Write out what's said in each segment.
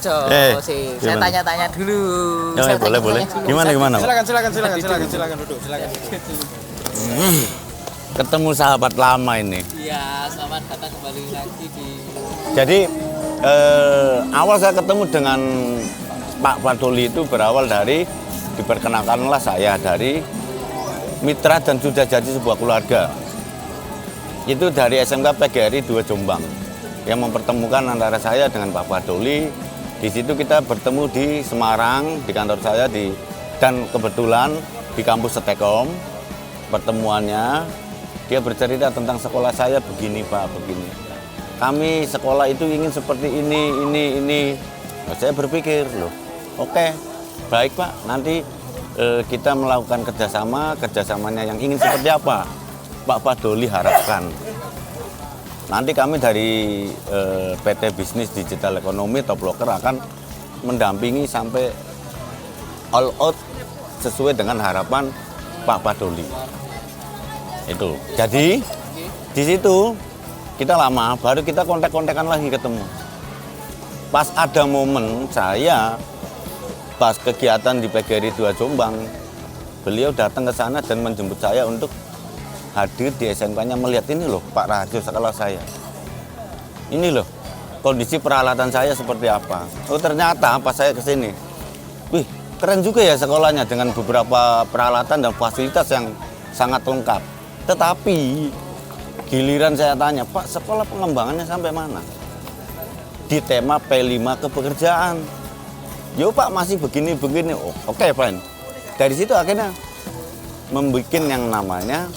Rojo. Sih, saya gimana? tanya-tanya dulu. Ya, boleh. Gimana? Silakan duduk. Ketemu sahabat lama ini. Iya, selamat datang kembali lagi di. Jadi awal saya ketemu dengan Pak Padoli itu berawal dari diperkenalkanlah saya dari mitra dan sudah jadi sebuah keluarga. Itu dari SMK PGRI 2 Jombang yang mempertemukan antara saya dengan Pak Padoli. Di situ kita bertemu di Semarang di kantor saya dan kebetulan di kampus Setekom pertemuannya dia bercerita tentang sekolah saya begini Pak, begini. Kami sekolah itu ingin seperti ini. Nah, saya berpikir loh, oke, baik Pak, nanti kita melakukan kerjasamanya yang ingin seperti apa Pak Padoli harapkan. Nanti kami dari PT Bisnis Digital Ekonomi Top Locker akan mendampingi sampai all out sesuai dengan harapan Pak Padoli. Itu. Jadi di situ kita lama, baru kita kontak-kontakan lagi ketemu. Pas ada momen saya pas kegiatan di PGRI 2 Jombang, beliau datang ke sana dan menjemput saya untuk hadir di SMK-nya melihat ini loh Pak Raharjo sekolah saya. Ini loh kondisi peralatan saya seperti apa. Oh ternyata pas saya kesini, wih keren juga ya sekolahnya dengan beberapa peralatan dan fasilitas yang sangat lengkap. Tetapi giliran saya tanya, Pak sekolah pengembangannya sampai mana? Di tema P5 kepekerjaan. Yo Pak masih begini. Oh, oke, fine. Dari situ akhirnya membuat yang namanya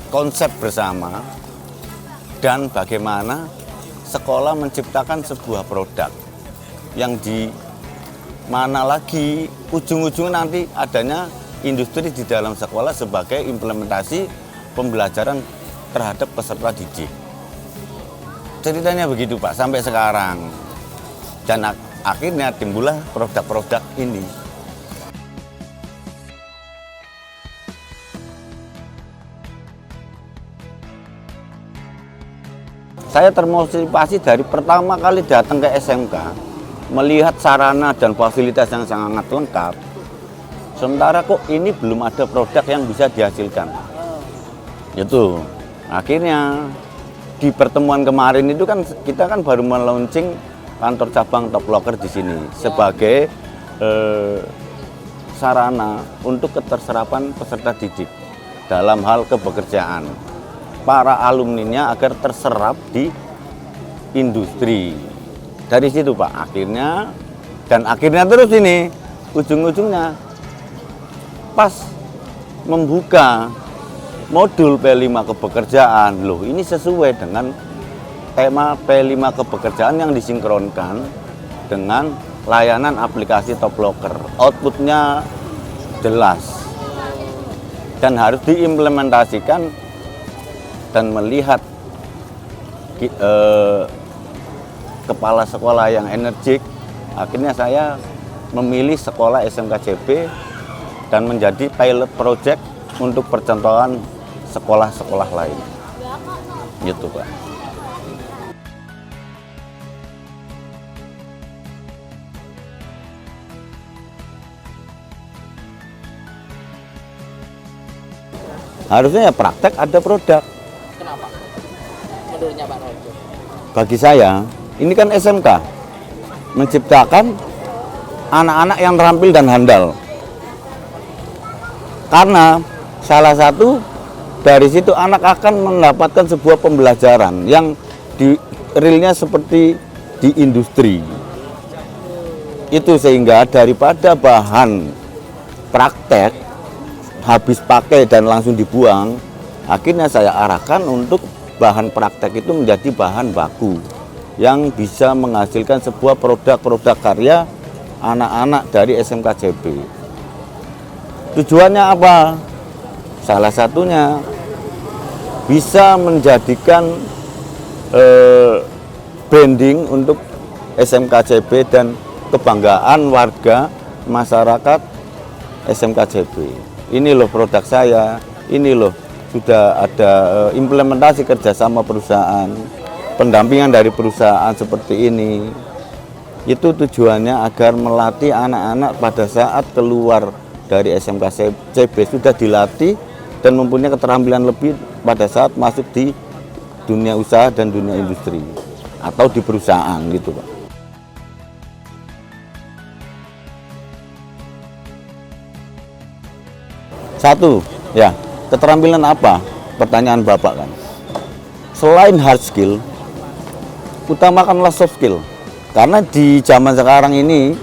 konsep bersama dan bagaimana sekolah menciptakan sebuah produk yang di mana lagi ujung-ujungnya nanti adanya industri di dalam sekolah sebagai implementasi pembelajaran terhadap peserta didik. Ceritanya begitu Pak sampai sekarang dan akhirnya timbullah produk-produk ini. Saya termotivasi dari pertama kali datang ke SMK, melihat sarana dan fasilitas yang sangat lengkap. Sementara kok ini belum ada produk yang bisa dihasilkan. Itu. Akhirnya di pertemuan kemarin itu kan kita kan baru melaunching kantor cabang Top Locker di sini sebagai sarana untuk keterserapan peserta didik dalam hal kepekerjaan. Para alumninya agar terserap di industri. Dari situ Pak, akhirnya terus ini ujung-ujungnya pas membuka modul P5 kepekerjaan. Loh, ini sesuai dengan tema P5 kepekerjaan yang disinkronkan dengan layanan aplikasi Top Locker. Outputnya jelas dan harus diimplementasikan dan melihat kepala sekolah yang energik. Akhirnya saya memilih sekolah SMK CB dan menjadi pilot project untuk percontohan sekolah-sekolah lain. Gitu Pak. Harusnya ya praktek ada produk. Kenapa? Menurutnya Pak Rojo. Bagi saya, ini kan SMK menciptakan anak-anak yang terampil dan handal. Karena salah satu dari situ anak akan mendapatkan sebuah pembelajaran yang di realnya seperti di industri. Itu sehingga daripada bahan praktek habis pakai dan langsung dibuang, akhirnya saya arahkan untuk bahan praktek itu menjadi bahan baku yang bisa menghasilkan sebuah produk-produk karya anak-anak dari SMK CB. Tujuannya apa? Salah satunya bisa menjadikan branding untuk SMK CB dan kebanggaan warga masyarakat SMK CB. Ini loh produk saya, ini loh sudah ada implementasi kerjasama perusahaan, pendampingan dari perusahaan seperti ini. Itu tujuannya agar melatih anak-anak pada saat keluar dari SMK CB sudah dilatih dan mempunyai keterampilan lebih pada saat masuk di dunia usaha dan dunia industri atau di perusahaan gitu Pak. Satu, ya, keterampilan apa? Pertanyaan Bapak kan. Selain hard skill, utamakanlah soft skill. Karena di zaman sekarang ini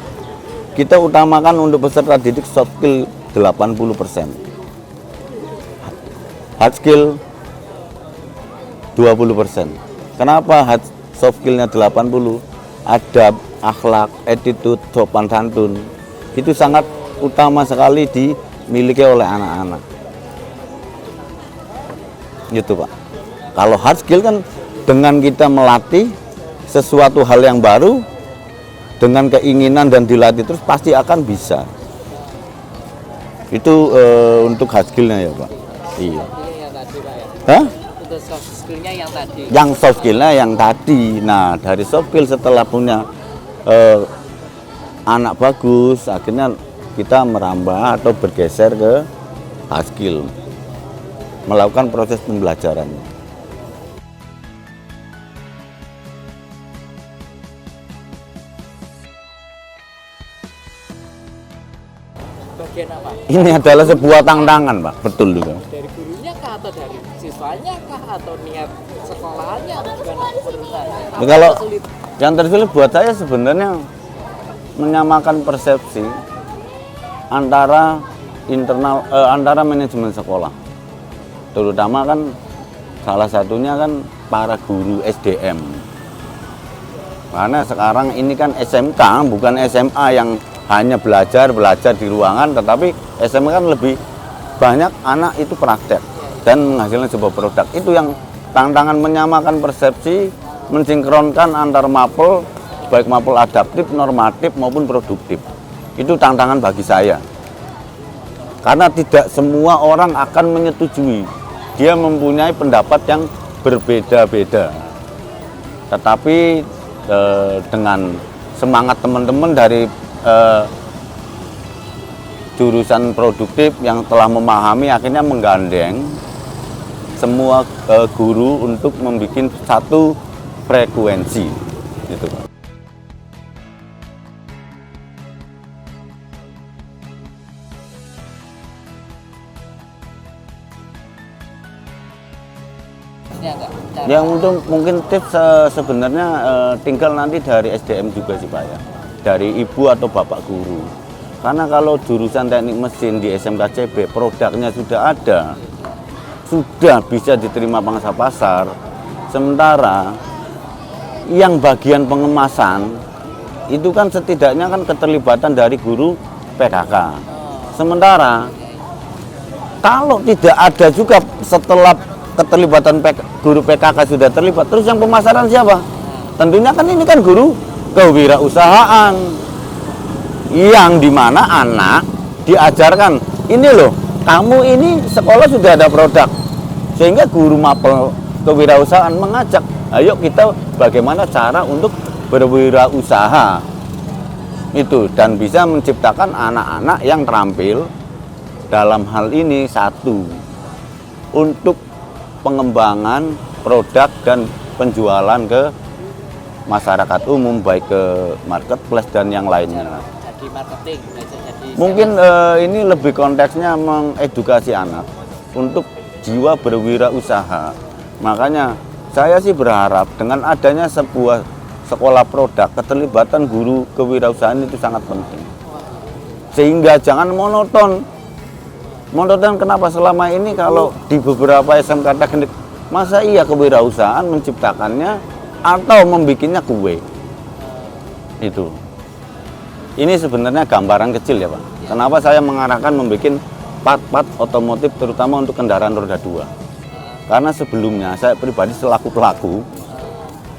kita utamakan untuk peserta didik soft skill 80%. Hard skill 20%. Kenapa soft skillnya 80? Adab, akhlak, attitude, sopan santun. Itu sangat utama sekali dimiliki oleh anak-anak. Gitu Pak. Kalau hard skill kan dengan kita melatih sesuatu hal yang baru dengan keinginan dan dilatih terus pasti akan bisa. Itu untuk hard skillnya ya Pak. Iya. Yang tadi Pak ya. Hah? Untuk soft skillnya yang tadi. Yang soft skillnya yang tadi. Nah dari soft skill setelah punya anak bagus, akhirnya kita merambah atau bergeser ke hard skill, melakukan proses pembelajarannya. Bagian apa? Ini adalah sebuah tantangan Pak, betul juga. Dari gurunya kah atau dari siswanya kah atau niat sekolahnya atau gimana menurut saya? Apa Kalau sulit? yang tersulit buat saya sebenarnya menyamakan persepsi antara antara manajemen sekolah, terutama kan salah satunya kan para guru SDM. Karena sekarang ini kan SMK bukan SMA yang hanya belajar di ruangan, tetapi SMK kan lebih banyak anak itu praktek dan menghasilkan sebuah produk. Itu yang tantangan menyamakan persepsi, mensinkronkan antar mapel, baik mapel adaptif, normatif maupun produktif. Itu tantangan bagi saya. Karena tidak semua orang akan menyetujui. Dia mempunyai pendapat yang berbeda-beda. Tetapi dengan semangat teman-teman dari jurusan produktif yang telah memahami, akhirnya menggandeng semua guru untuk membuat satu frekuensi gitu Pak. Ya, enggak. Yang untuk mungkin tips sebenarnya tinggal nanti dari SDM juga sih Pak ya, dari ibu atau bapak guru. Karena kalau jurusan teknik mesin di SMK CB produknya sudah ada, sudah bisa diterima pangsa pasar. Sementara yang bagian pengemasan itu kan setidaknya kan keterlibatan dari guru PKK. Sementara kalau tidak ada juga setelah keterlibatan guru PKK sudah terlibat, terus yang pemasaran siapa? Tentunya kan ini kan guru kewirausahaan yang dimana anak diajarkan, ini loh, kamu ini sekolah sudah ada produk, sehingga guru mapel kewirausahaan mengajak, ayo kita bagaimana cara untuk berwirausaha itu dan bisa menciptakan anak-anak yang terampil dalam hal ini. Satu, untuk pengembangan produk dan penjualan ke masyarakat umum, baik ke marketplace dan yang lainnya. Jadi marketing, jadi Mungkin ini lebih konteksnya mengedukasi anak untuk jiwa berwirausaha. Makanya saya sih berharap dengan adanya sebuah sekolah produk, keterlibatan guru kewirausahaan itu sangat penting. Sehingga jangan monoton. Monoton kenapa selama ini kalau di beberapa SMK teknik, masa iya kewirausahaan menciptakannya atau membikinnya kue? Itu. Ini sebenarnya gambaran kecil ya Pak. Kenapa saya mengarahkan membuat part-part otomotif terutama untuk kendaraan roda 2. Karena sebelumnya saya pribadi selaku pelaku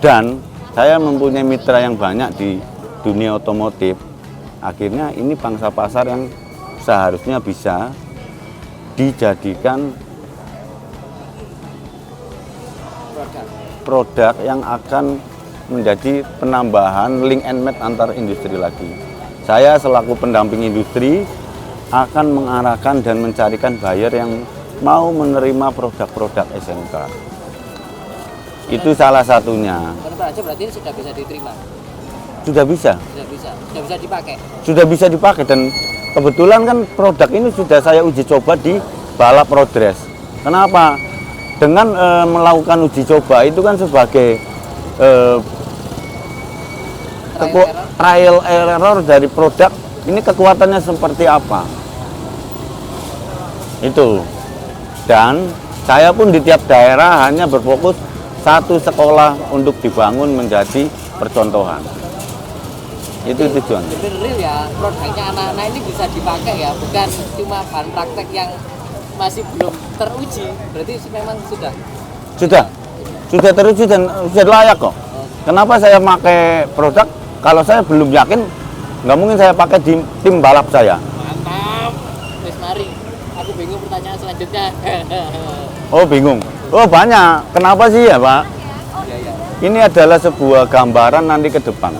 dan saya mempunyai mitra yang banyak di dunia otomotif. Akhirnya ini pangsa pasar yang seharusnya bisa dijadikan produk yang akan menjadi penambahan link and match antar industri lagi. Saya selaku pendamping industri akan mengarahkan dan mencarikan buyer yang mau menerima produk-produk SMK. Itu salah satunya. Konverter aja berarti sudah bisa diterima. Sudah bisa. Sudah bisa dipakai. Sudah bisa dipakai dan kebetulan kan produk ini sudah saya uji coba di balap road race. Kenapa? Dengan melakukan uji coba itu kan sebagai trial error dari produk ini kekuatannya seperti apa. Itu. Dan saya pun di tiap daerah hanya berfokus satu sekolah untuk dibangun menjadi percontohan. Itu tujuan. Jadi real ya, produknya anak-anak ini bisa dipakai ya, bukan cuma bahan praktek yang masih belum teruji. Berarti memang sudah teruji dan sudah layak kok. Kenapa saya pakai produk? Kalau saya belum yakin, nggak mungkin saya pakai di tim balap saya. Mantap. Wes mari, aku bingung pertanyaan selanjutnya. Oh bingung? Oh banyak. Kenapa sih ya Pak? Iya, iya. Ini adalah sebuah gambaran nanti ke depan.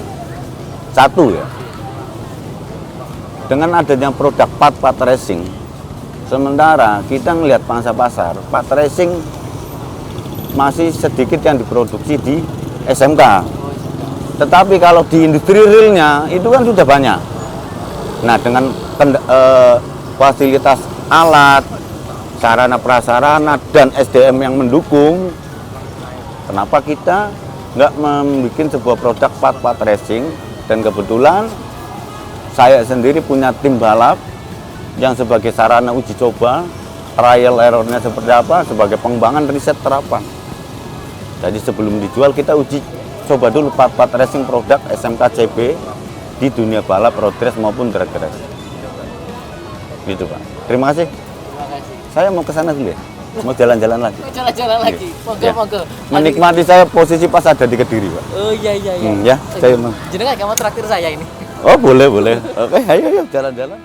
Satu ya, dengan adanya produk part racing, sementara kita ngelihat pangsa pasar, part racing masih sedikit yang diproduksi di SMK. Tetapi kalau di industri realnya itu kan sudah banyak. Nah dengan fasilitas alat, sarana prasarana dan SDM yang mendukung, kenapa kita nggak membuat sebuah produk part racing? Dan kebetulan saya sendiri punya tim balap yang sebagai sarana uji coba, trial errornya seperti apa, sebagai pengembangan riset terapan. Jadi sebelum dijual kita uji coba dulu part racing produk SMK CB di dunia balap road race maupun drag race. Gitu Pak. Terima kasih. Terima kasih. Saya mau ke sana dulu ya. Mau jalan-jalan lagi. Jalan-jalan lagi. Monggo, Ya. monggo. Menikmati saya posisi pas ada di Kediri Pak. Oh iya. Ya, saya mau. Jenengan nggak mau traktir saya ini. Oh boleh. Oke, ayo jalan-jalan.